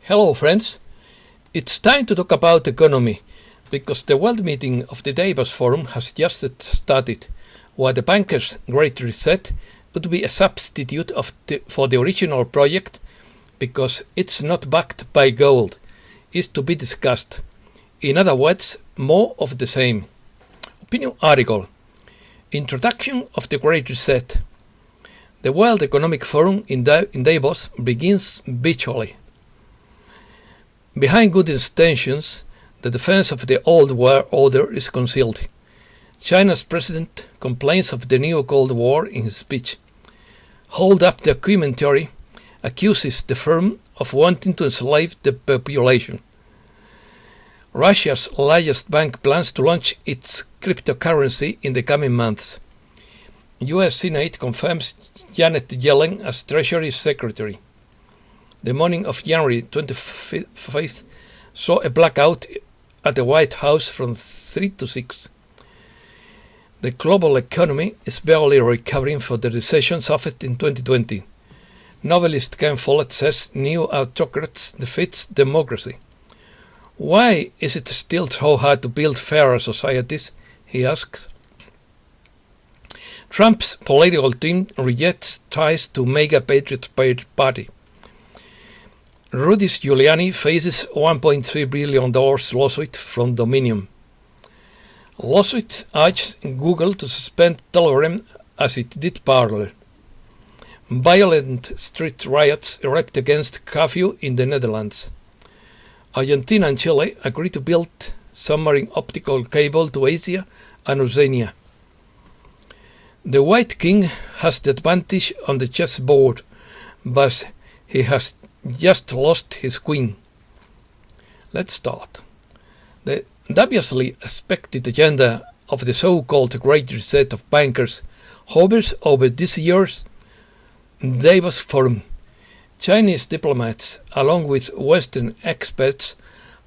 Hello friends, it's time to talk about economy, because the world meeting of the Davos Forum has just started, while the bankers' Great Reset would be a substitute for the original project, because it's not backed by gold, is to be discussed. In other words, more of the same. Opinion article. Introduction of the Great Reset. The World Economic Forum in Davos begins virtually. Behind good intentions, the defense of the old world order is concealed. China's president complains of the new Cold War in his speech. Hold up the documentary accuses the firm of wanting to enslave the population. Russia's largest bank plans to launch its cryptocurrency in the coming months. US Senate confirms Janet Yellen as Treasury Secretary. The morning of January 25th saw a blackout at the White House from 3 to 6. The global economy is barely recovering from the recession suffered in 2020. Novelist Ken Follet says new autocrats defeats democracy. Why is it still so hard to build fairer societies? He asks. Trump's political team rejects ties to Maga Patriot Party. Rudy Giuliani faces $1.3 billion lawsuit from Dominion. Lawsuit urges Google to suspend Telegram as it did Parler. Violent street riots erupt against curfew in the Netherlands. Argentina and Chile agree to build submarine optical cable to Asia and Oceania. The White King has the advantage on the chessboard, but he has just lost his queen. Let's start. The obviously expected agenda of the so-called Great Reset of bankers hovers over this year's Davos Forum. Chinese diplomats, along with Western experts,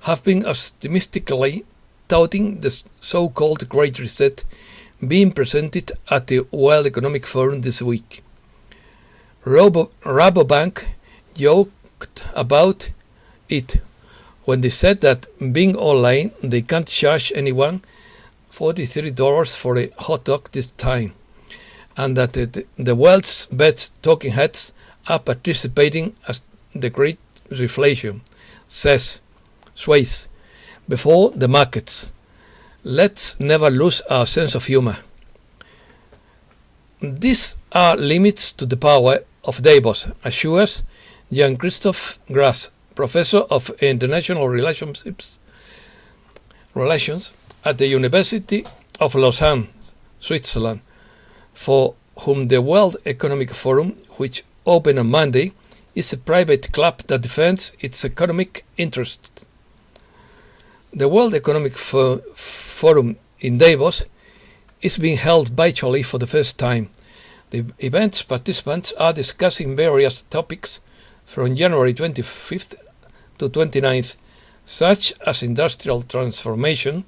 have been optimistically touting the so-called Great Reset being presented at the World Economic Forum this week. Rabobank joked about it when they said that being online they can't charge anyone $43 for a hot dog this time, and that the world's best talking heads are participating as the great reflation sways before the markets. Let's never lose our sense of humor. These are limits to the power of Davos, assures Jean-Christophe Grass, professor of international relations at the University of Lausanne, Switzerland, for whom the World Economic Forum, which opened on Monday, is a private club that defends its economic interests. The World Economic Forum in Davos is being held virtually for the first time. The event's participants are discussing various topics from January 25th to 29th, such as industrial transformation,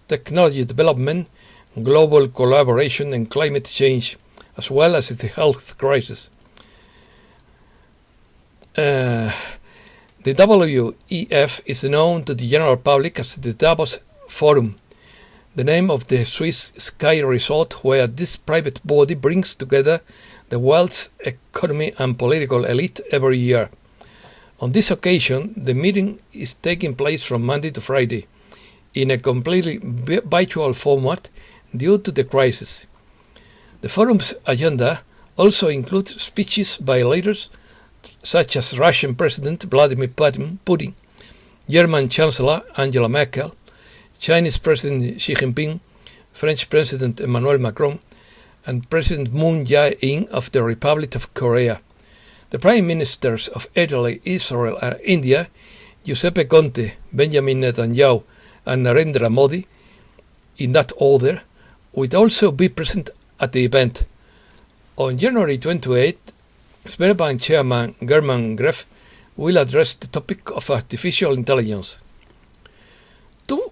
technology development, global collaboration and climate change, as well as the health crisis. The WEF is known to the general public as the Davos Forum, the name of the Swiss ski resort where this private body brings together the world's economy and political elite every year. On this occasion, the meeting is taking place from Monday to Friday in a completely virtual format due to the crisis. The forum's agenda also includes speeches by leaders such as Russian President Vladimir Putin, German Chancellor Angela Merkel, Chinese President Xi Jinping, French President Emmanuel Macron, and President Moon Jae-in of the Republic of Korea. The Prime Ministers of Italy, Israel, and India, Giuseppe Conte, Benjamin Netanyahu, and Narendra Modi, in that order, will also be present at the event. On January 28th, Sberbank Chairman German Gref will address the topic of artificial intelligence. Two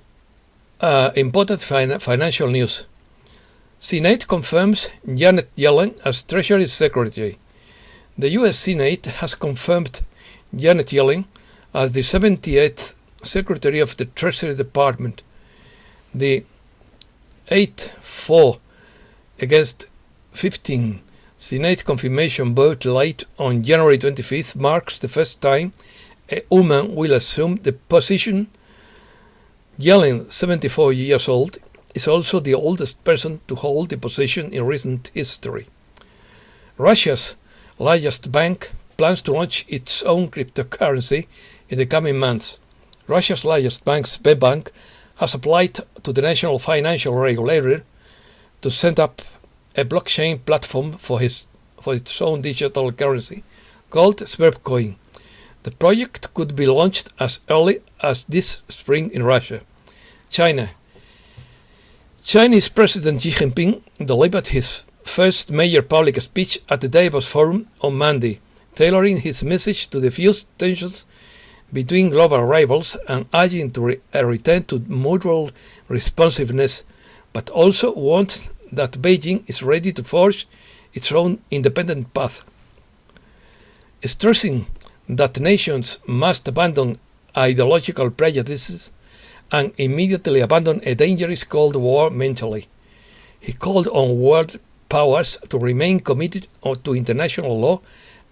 important financial news. Senate confirms Janet Yellen as Treasury Secretary. The US Senate has confirmed Janet Yellen as the 78th Secretary of the Treasury Department. The 8-4 against 15 Senate confirmation vote late on January 25th marks the first time a woman will assume the position. Yellen, 74 years old, is also the oldest person to hold the position in recent history. Russia's largest bank plans to launch its own cryptocurrency in the coming months. Russia's largest bank, Sberbank, has applied to the national financial regulator to set up a blockchain platform for its own digital currency called Sbercoin. The project could be launched as early as this spring in Russia. China. Chinese President Xi Jinping delivered his first major public speech at the Davos Forum on Monday, tailoring his message to diffuse tensions between global rivals and urging to a return to mutual responsiveness, but also warned that Beijing is ready to forge its own independent path, stressing that nations must abandon ideological prejudices and immediately abandon a dangerous Cold War mentally. He called on world powers to remain committed to international law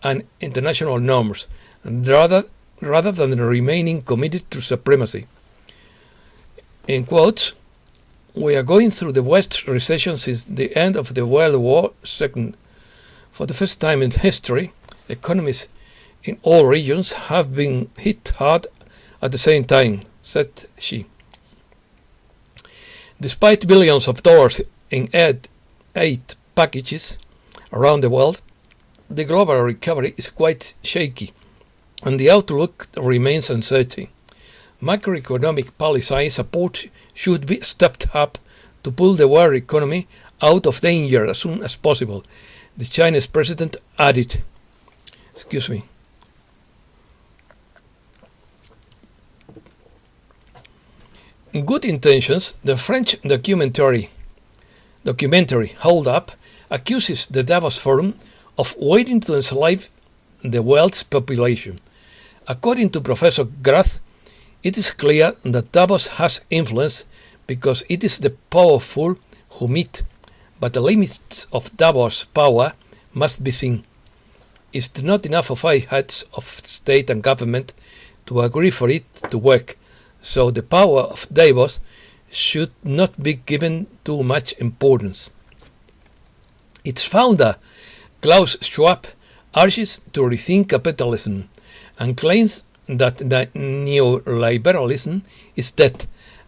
and international norms, rather than remaining committed to supremacy. In quotes, "We are going through the worst recession since the end of the World War II. For the first time in history, economies in all regions have been hit hard at the same time," said she. Despite billions of dollars in aid packages around the world, the global recovery is quite shaky, and the outlook remains uncertain. Macroeconomic policy support should be stepped up to pull the world economy out of danger as soon as possible, the Chinese president added. Good Intentions, the French documentary Hold Up, accuses the Davos Forum of waiting to enslave the world's population. According to Professor Grath, it is clear that Davos has influence because it is the powerful who meet, but the limits of Davos' power must be seen. It's not enough for 5 heads of state and government to agree for it to work, so the power of Davos should not be given too much importance. Its founder, Klaus Schwab, urges to rethink capitalism and claims that neoliberalism is dead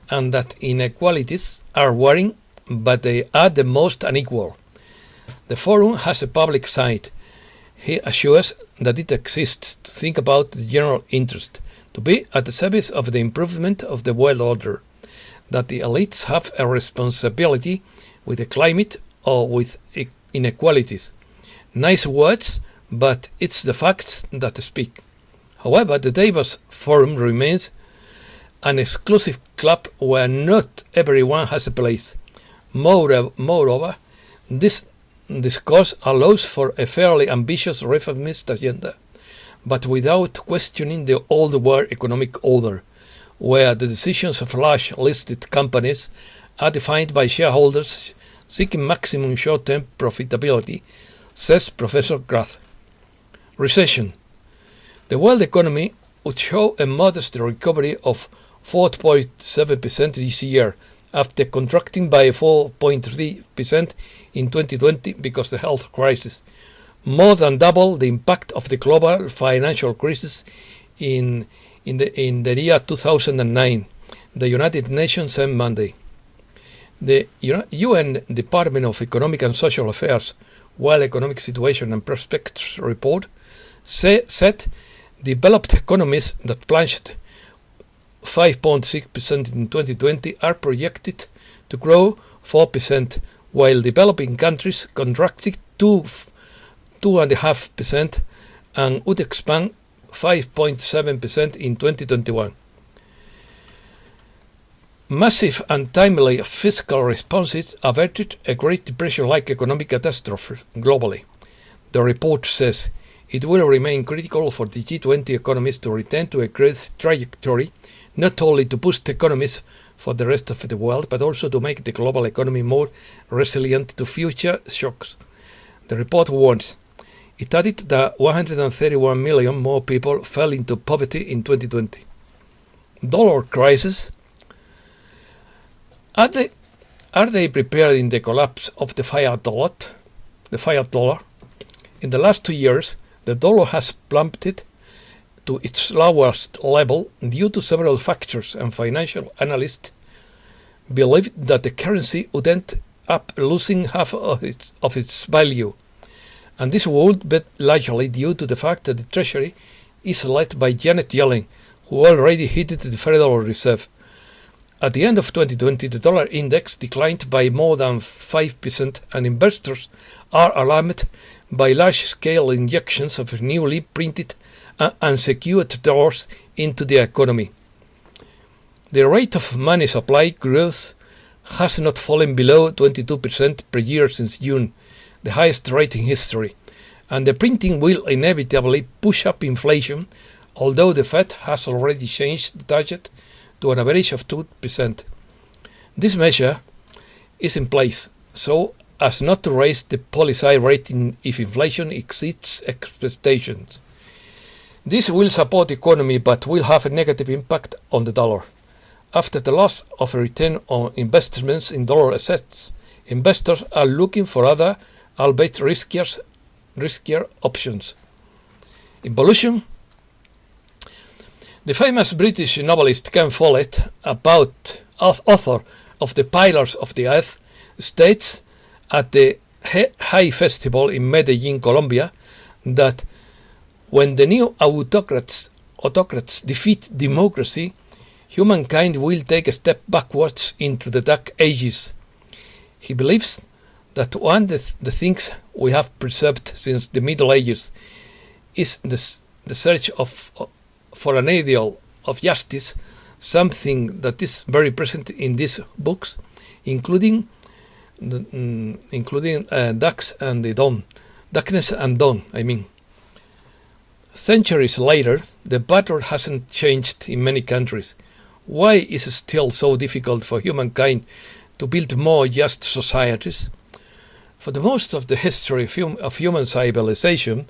and that inequalities are worrying, but they are the most unequal. The forum has a public side. He assures that it exists to think about the general interest, to be at the service of the improvement of the world order, that the elites have a responsibility with the climate or with inequalities. Nice words, but it's the facts that speak. However, the Davos Forum remains an exclusive club where not everyone has a place. Moreover, this discourse allows for a fairly ambitious reformist agenda, but without questioning the old world economic order, where the decisions of large listed companies are defined by shareholders seeking maximum short-term profitability, says Professor Grath. Recession. The world economy would show a modest recovery of 4.7% this year, after contracting by 4.3% in 2020 because of the health crisis, more than double the impact of the global financial crisis in the year 2009, the United Nations said Monday. The UN Department of Economic and Social Affairs World Economic Situation and Prospects report said developed economies that plunged 5.6% in 2020 are projected to grow 4%, while developing countries contracted 2.5% and would expand 5.7% in 2021. Massive and timely fiscal responses averted a Great Depression-like economic catastrophe globally, the report says. it will remain critical for the G20 economies to return to a growth trajectory, not only to boost economies for the rest of the world, but also to make the global economy more resilient to future shocks. The report warns. It added that 131 million more people fell into poverty in 2020. Dollar crisis. Are they prepared in the collapse of the fiat dollar? In the last 2 years, the dollar has plummeted to its lowest level due to several factors, and financial analysts believed that the currency would end up losing half of its value. And this would be largely due to the fact that the Treasury is led by Janet Yellen, who already headed the Federal Reserve. At the end of 2020, the dollar index declined by more than 5%, and investors are alarmed by large-scale injections of newly printed and unsecured dollars into the economy. The rate of money supply growth has not fallen below 22% per year since June, the highest rate in history, and the printing will inevitably push up inflation, although the Fed has already changed the target to an average of 2%. This measure is in place so as not to raise the policy rate if inflation exceeds expectations. This will support the economy but will have a negative impact on the dollar. After the loss of a return on investments in dollar assets, investors are looking for other, albeit riskier options. Involution. The famous British novelist Ken Follet, author of The Pillars of the Earth, states at the High Festival in Medellin, Colombia, that when the new autocrats defeat democracy, humankind will take a step backwards into the Dark Ages. He believes that one of the things we have preserved since the Middle Ages is the search for an ideal of justice, something that is very present in these books, including Darkness and Dawn. Centuries later, the battle hasn't changed in many countries. Why is it still so difficult for humankind to build more just societies? For the most of the history of human civilization,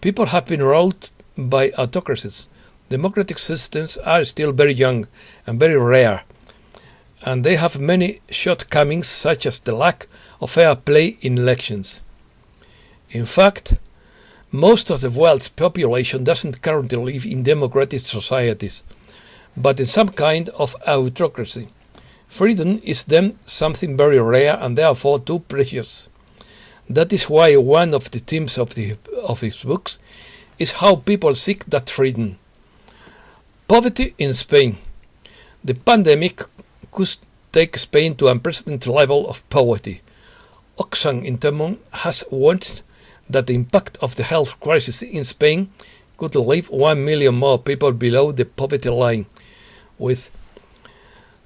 people have been ruled by autocracies. Democratic systems are still very young and very rare, and they have many shortcomings, such as the lack of fair play in elections. In fact, most of the world's population doesn't currently live in democratic societies, but in some kind of autocracy. Freedom is then something very rare and therefore too precious. That is why one of the themes of his books is how people seek that freedom. Poverty in Spain. The pandemic could take Spain to an unprecedented level of poverty. Oxfam in turn has warned that the impact of the health crisis in Spain could leave 1 million more people below the poverty line, with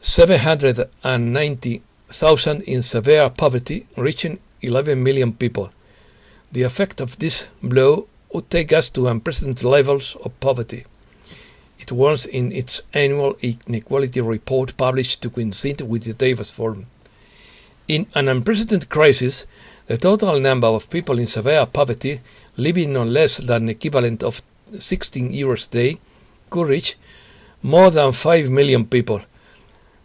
790,000 in severe poverty, reaching 11 million people. The effect of this blow would take us to unprecedented levels of poverty. It warns in its annual inequality report published to coincide with the Davos Forum. In an unprecedented crisis, the total number of people in severe poverty living on less than the equivalent of 16 euros a day could reach more than 5 million people.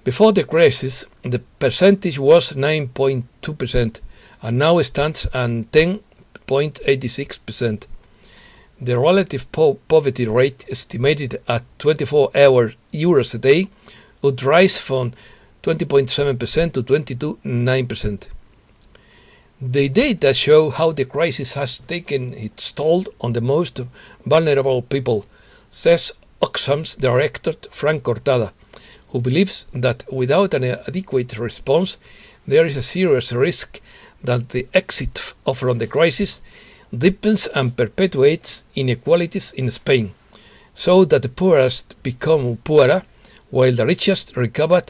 Before the crisis, the percentage was 9.2% and now stands at 10.86%. The relative poverty rate, estimated at 24 euros a day, would rise from 20.7% to 22.9%. The data show how the crisis has taken its toll on the most vulnerable people, says Oxfam's director Frank Cortada, who believes that without an adequate response, there is a serious risk that the exit from the crisis deepens and perpetuates inequalities in Spain, so that the poorest become poorer while the richest recover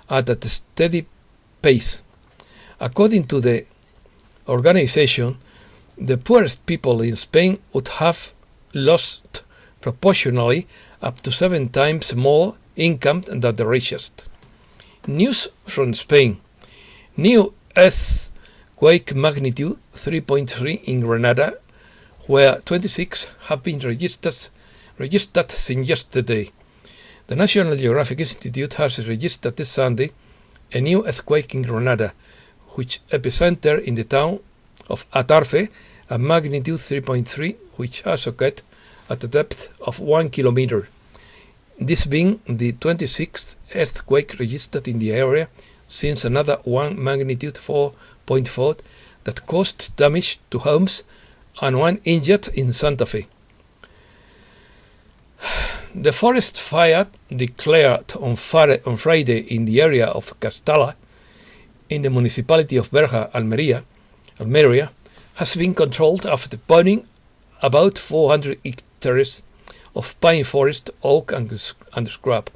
at a steady pace. According to the organization, the poorest people in Spain would have lost proportionally up to 7 times more income than the richest. News from Spain. New earthquake magnitude 3.3 in Grenada, where 26 have been registered since yesterday. The National Geographic Institute has registered this Sunday a new earthquake in Grenada, which epicenter in the town of Atarfe, a magnitude 3.3, which has occurred at a depth of 1 kilometer. This being the 26th earthquake registered in the area since another 1 magnitude 4.4 that caused damage to homes and 1 injured in Santa Fe. The forest fire declared on Friday in the area of Castalla, in the municipality of Berja, Almeria, has been controlled after burning about 400 hectares of pine forest, oak and scrub.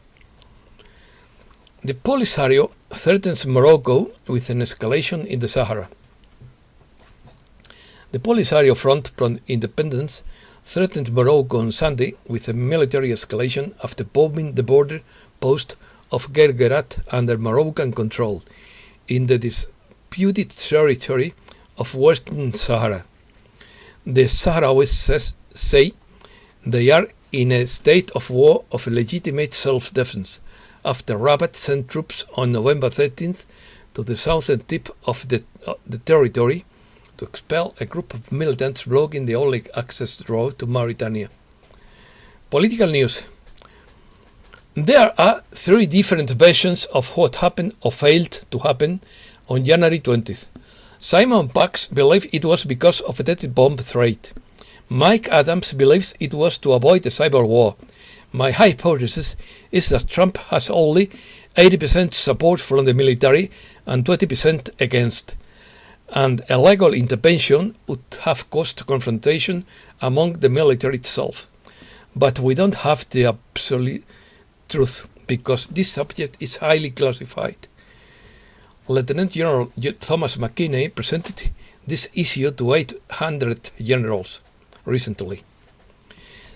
The Polisario threatens Morocco with an escalation in the Sahara. The Polisario Front from Independence threatened Morocco on Sunday with a military escalation after bombing the border post of Gergerat under Moroccan control in the disputed territory of Western Sahara. The Sahrawis say they are in a state of war of legitimate self-defense after Rabat sent troops on November 13th to the southern tip of the territory to expel a group of militants blocking the only access road to Mauritania. Political news. There are 3 different versions of what happened or failed to happen on January 20th. Simon Pax believes it was because of a deadly bomb threat. Mike Adams believes it was to avoid a cyber war. My hypothesis is that Trump has only 80% support from the military and 20% against, and a legal intervention would have caused confrontation among the military itself. But we don't have the absolute truth, because this subject is highly classified. Lieutenant General Thomas McKinney presented this issue to 800 generals recently.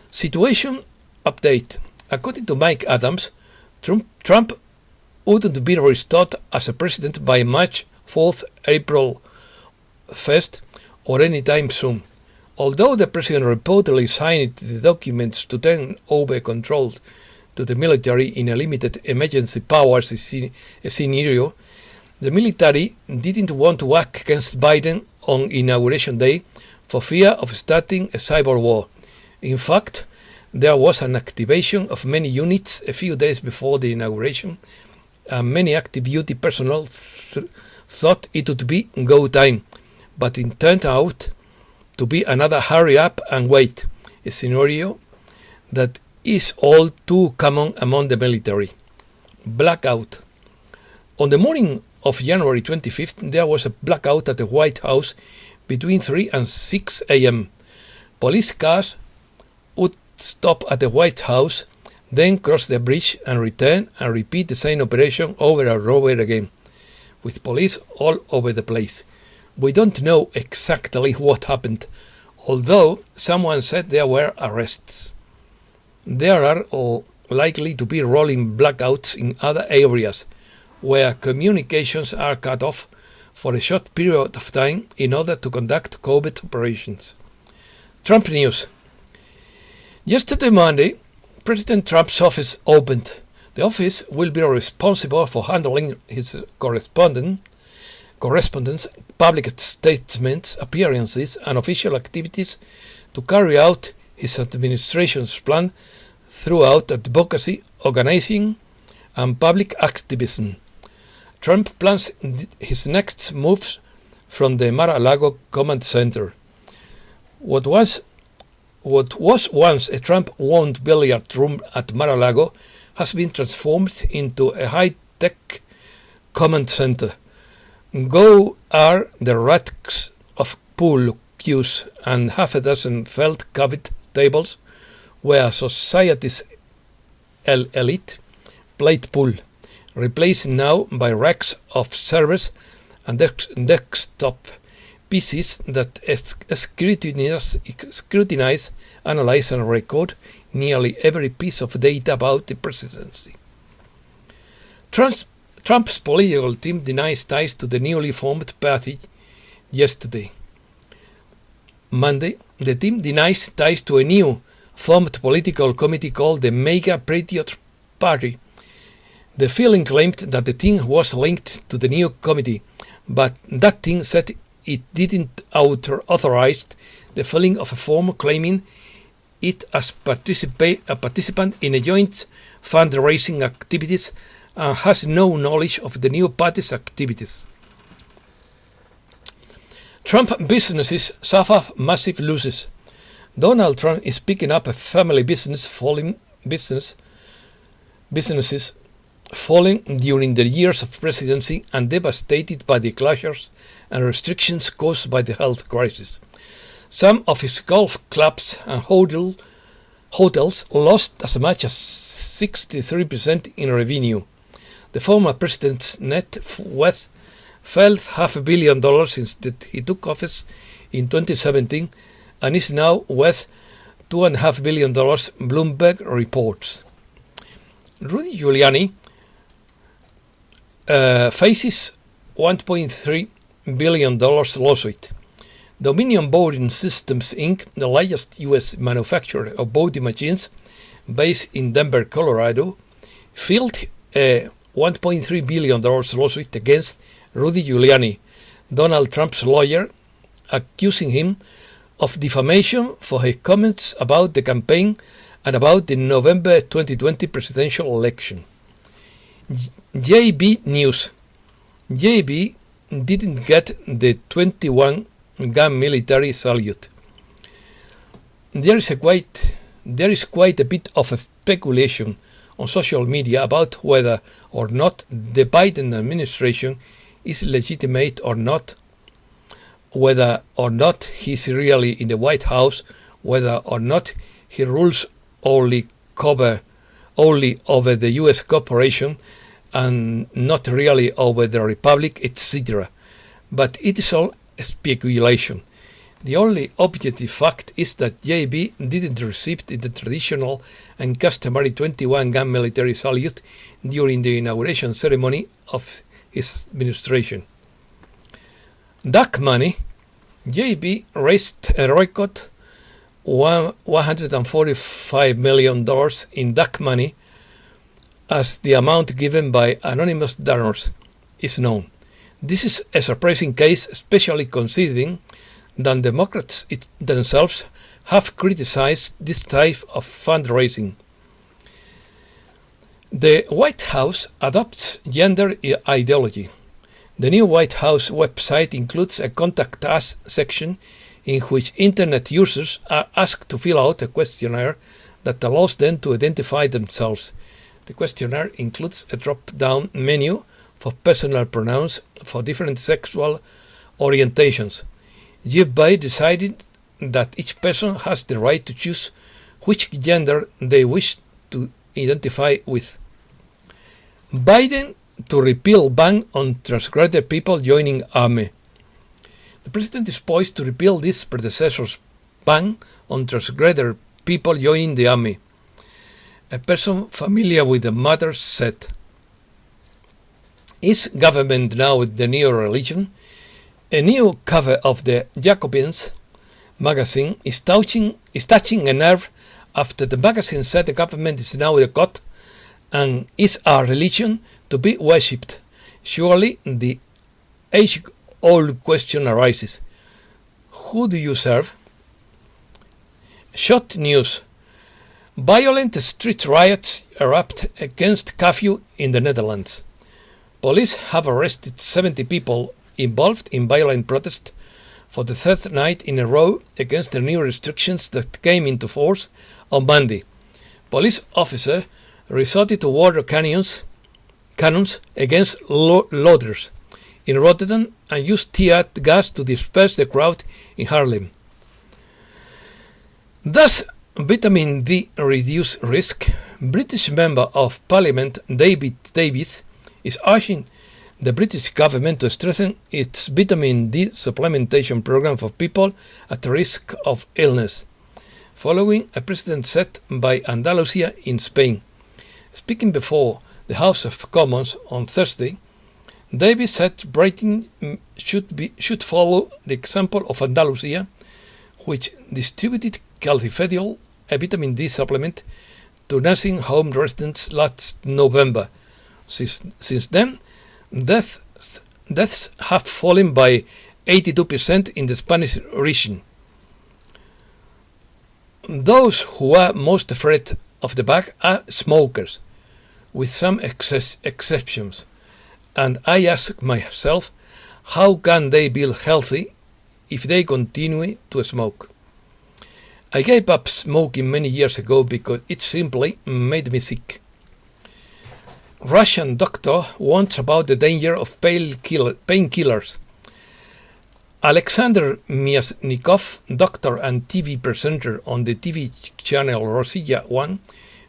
Situation update. According to Mike Adams, Trump wouldn't be restored as a president by March 4th, April 1st, or any time soon. Although the president reportedly signed the documents to turn over control to the military in a limited emergency powers scenario, the military didn't want to act against Biden on Inauguration Day for fear of starting a cyber war. In fact, there was an activation of many units a few days before the inauguration, and many active duty personnel thought it would be go time, but it turned out to be another hurry up and wait, a scenario that is all too common among the military. Blackout. On the morning of January 25th, there was a blackout at the White House between 3 and 6 a.m. Police cars would stop at the White House, then cross the bridge and return and repeat the same operation over and over again, with police all over the place. We don't know exactly what happened, although someone said there were arrests. There are likely to be rolling blackouts in other areas where communications are cut off for a short period of time in order to conduct COVID operations. Trump news. Yesterday, Monday, President Trump's office opened. The office will be responsible for handling his correspondence, public statements, appearances, and official activities to carry out his administration's plan throughout advocacy, organizing, and public activism. Trump plans his next moves from the Mar-a-Lago Command Center. What was once a Trump-owned billiard room at Mar-a-Lago has been transformed into a high-tech command center. Go are the racks of pool cues and half a dozen felt-covered tables where society's elite played pool, replaced now by racks of servers and desktop pieces that scrutinize, analyze, and record nearly every piece of data about the presidency. Trump's political team denies ties to the newly formed party yesterday. Monday, the team denies ties to a new formed political committee called the Maga Patriot Party. The filing claimed that the team was linked to the new committee, but that team said it didn't authorize the filing of a form claiming it as a participant in a joint fundraising activities and has no knowledge of the new party's activities. Trump businesses suffer massive losses. Donald Trump is picking up a family businesses falling during the years of presidency and devastated by the closures and restrictions caused by the health crisis. Some of his golf clubs and hotels lost as much as 63% in revenue. The former president's net worth fell $500 million since he took office in 2017 and is now worth $2.5 billion, Bloomberg reports. Rudy Giuliani faces $1.3 billion lawsuit. Dominion Voting Systems Inc., the largest U.S. manufacturer of voting machines based in Denver, Colorado, filed a $1.3 billion lawsuit against Rudy Giuliani, Donald Trump's lawyer, accusing him of defamation for his comments about the campaign and about the November 2020 presidential election. JB News. JB didn't get the 21-gun military salute. There is quite a bit of speculation on social media about whether or not the Biden administration is legitimate or not, whether or not he's really in the White House, whether or not he rules only over the U.S. corporation and not really over the Republic, etc. But it is all speculation. The only objective fact is that JB didn't receive the traditional and customary 21-gun military salute during the inauguration ceremony of his administration. Dark money. JB raised a record $145 million in dark money as the amount given by anonymous donors is known. This is a surprising case, especially considering that Democrats themselves have criticized this type of fundraising. The White House adopts gender ideology. The new White House website includes a Contact Us section in which Internet users are asked to fill out a questionnaire that allows them to identify themselves. The questionnaire includes a drop-down menu for personal pronouns for different sexual orientations. Jeff Bay decided that each person has the right to choose which gender they wish to identify with. Biden to repeal ban on transgender people joining army. The president is poised to repeal this predecessor's ban on transgender people joining the army. A person familiar with the matter said, "Is government now the new religion?" A new cover of the Jacobins magazine is touching a nerve after the magazine said the government is now the God and is our religion to be worshipped. Surely the age-old question arises: who do you serve? Short news. Violent street riots erupt against curfew in the Netherlands. Police have arrested 70 people involved in violent protest for the third night in a row against the new restrictions that came into force on Monday. Police officers resorted to water cannons against looters in Rotterdam and used tear gas to disperse the crowd in Haarlem. Does vitamin D reduce risk? British Member of Parliament David Davis is urging the British government to strengthen its vitamin D supplementation program for people at risk of illness, following a precedent set by Andalusia in Spain. Speaking before the House of Commons on Thursday, Davis said Britain should follow the example of Andalusia, which distributed calcifediol, a vitamin D supplement, to nursing home residents last November. Since then, deaths have fallen by 82% in the Spanish region. Those who are most afraid of the bug are smokers, with some exceptions. And I ask myself, how can they be healthy if they continue to smoke? I gave up smoking many years ago because it simply made me sick. Russian doctor warns about the danger of painkillers. Alexander Myasnikov, doctor and TV presenter on the TV channel Rossiya 1,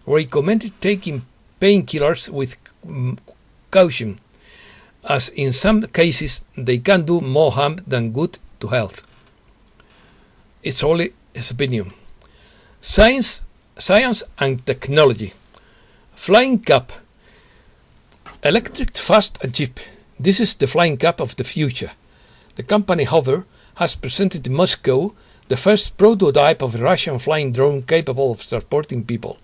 recommended taking painkillers with caution, as in some cases they can do more harm than good to health. It's only his opinion. Science and technology. Flying cap. Electric, fast and cheap. This is the flying cap of the future. The company Hover has presented in Moscow the first prototype of a Russian flying drone capable of transporting people.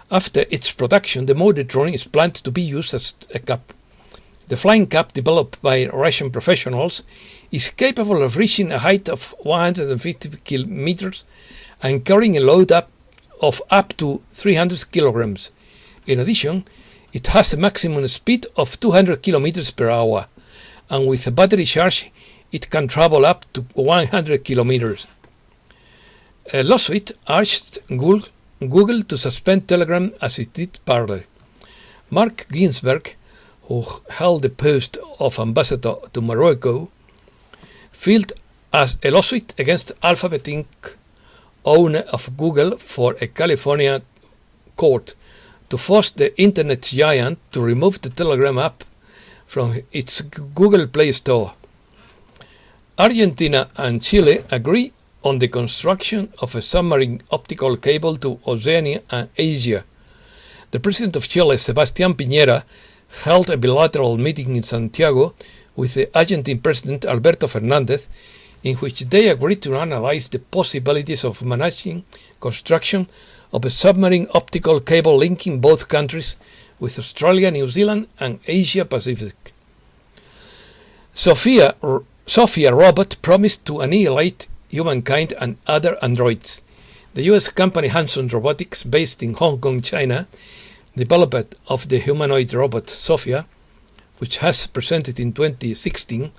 After its production, the model drone is planned to be used as a cap. The flying cap, developed by Russian professionals, is capable of reaching a height of 150 kilometers and carrying a load of up to 300 kilograms. In addition, it has a maximum speed of 200 kilometers per hour, and with a battery charge, it can travel up to 100 kilometers. A lawsuit urged Google to suspend Telegram as it did Parler. Mark Ginsberg, who held the post of ambassador to Morocco, filed a lawsuit against Alphabet Inc., owner of Google, for a California court to force the internet giant to remove the Telegram app from its Google Play Store. Argentina and Chile agree on the construction of a submarine optical cable to Oceania and Asia. The president of Chile, Sebastián Piñera, held a bilateral meeting in Santiago with the Argentine president Alberto Fernández, in which they agreed to analyze the possibilities of managing construction of a submarine optical cable linking both countries with Australia, New Zealand, and Asia Pacific. Sophia robot promised to annihilate humankind and other androids. The US company Hanson Robotics, based in Hong Kong, China, developer of the humanoid robot Sophia, which has presented in 2016,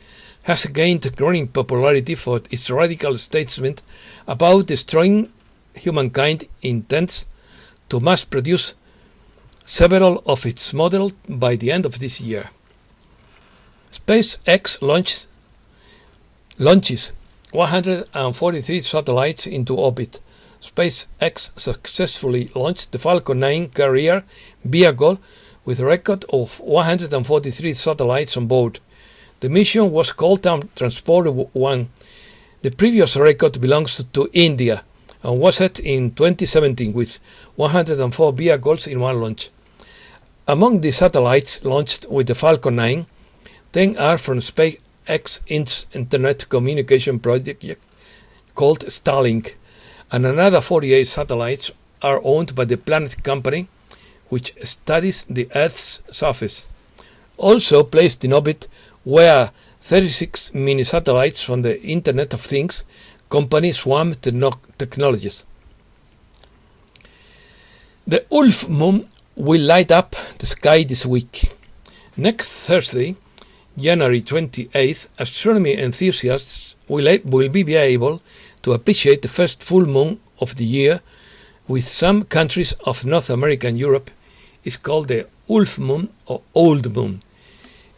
has gained growing popularity for its radical statement about destroying humankind, intends to mass produce several of its models by the end of this year. SpaceX launches 143 satellites into orbit. SpaceX successfully launched the Falcon 9 carrier vehicle with a record of 143 satellites on board. The mission was called Transport-1. The previous record belongs to India and was set in 2017 with 104 vehicles in one launch. Among the satellites launched with the Falcon 9, 10 are from SpaceX's internet communication project called Starlink, and another 48 satellites are owned by the Planet company, which studies the Earth's surface. Also placed in orbit were 36 mini-satellites from the Internet of Things company Swarm Technologies. The Wolf Moon will light up the sky this week. Next Thursday, January 28th, astronomy enthusiasts will be able to appreciate the first full moon of the year, with some countries of North America and Europe is called the Wolf Moon or Old Moon.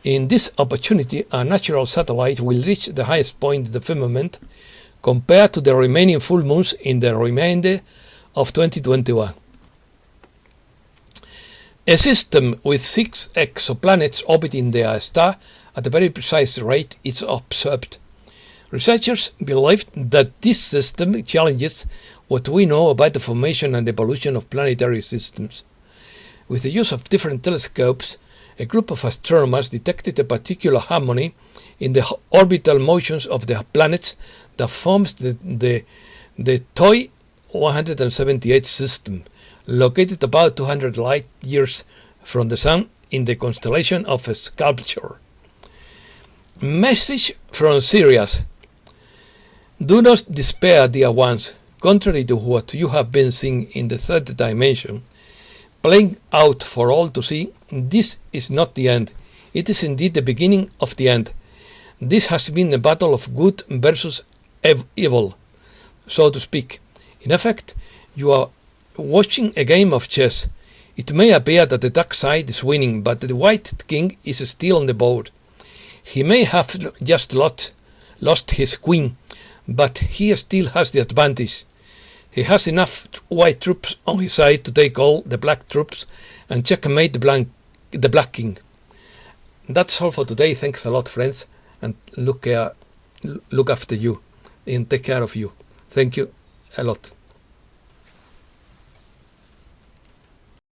In this opportunity, a natural satellite will reach the highest point in the firmament compared to the remaining full moons in the remainder of 2021. A system with 6 exoplanets orbiting their star at a very precise rate is observed. Researchers believe that this system challenges what we know about the formation and evolution of planetary systems. With the use of different telescopes, a group of astronomers detected a particular harmony in the orbital motions of the planets that forms the TOI 178 system, located about 200 light years from the Sun in the constellation of Sculpture. Message from Sirius. Do not despair, dear ones. Contrary to what you have been seeing in the third dimension, playing out for all to see, this is not the end. It is indeed the beginning of the end. This has been a battle of good versus evil, so to speak. In effect, you are watching a game of chess. It may appear that the dark side is winning, but the white king is still on the board. He may have just lost his queen, but he still has the advantage. He has enough white troops on his side to take all the black troops and checkmate the black king. That's all for today. Thanks a lot, friends, and look after you and take care of you. Thank you a lot.